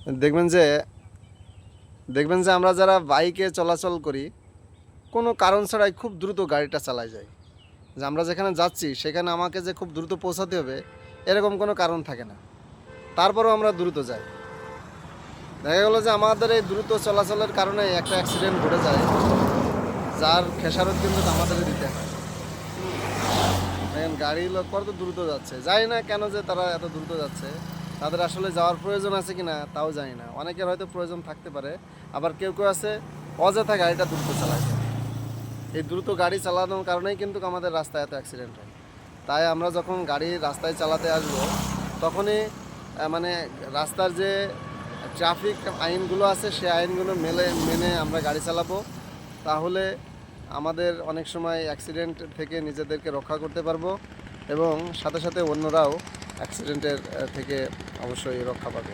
দেখবেন যে দেখবেন যে আমরা যারা বাইকে চলাচল করি কোনো কারণ ছাড়াই খুব দ্রুত গাড়িটা চালাই যায়। যে আমরা যেখানে যাচ্ছি সেখানে আমাকে যে খুব দ্রুত পৌঁছাতে হবে এরকম কোনো কারণ থাকে না, তারপরেও আমরা দ্রুত যাই। দেখা গেলো যে আমাদের এই দ্রুত চলাচলের কারণে একটা অ্যাক্সিডেন্ট ঘটে যায়, যার খেসারত কিন্তু আমাদেরই দিতে হয়। দেখেন গাড়ি লোক কত দ্রুত যাচ্ছে, জানি না কেন যে তারা এত দ্রুত যাচ্ছে। তাদের আসলে যাওয়ার প্রয়োজন আছে কিনা তাও জানি না। অনেকের হয়তো প্রয়োজন থাকতে পারে, আবার কেউ কেউ আছে অযথা গাড়িটা দ্রুত চালায়। এই দ্রুত গাড়ি চালানোর কারণেই কিন্তু আমাদের রাস্তায় এত অ্যাক্সিডেন্ট হয়। তাই আমরা যখন গাড়ি রাস্তায় চালাতে আসবো তখনই মানে রাস্তার যে ট্রাফিক আইনগুলো আছে সে আইনগুলো মেনে আমরা গাড়ি চালাবো। তাহলে আমাদের অনেক সময় অ্যাক্সিডেন্ট থেকে নিজেদেরকে রক্ষা করতে পারবো এবং সাথে সাথে অন্যরাও অ্যাক্সিডেন্টের থেকে অবশ্যই রক্ষা পাবে।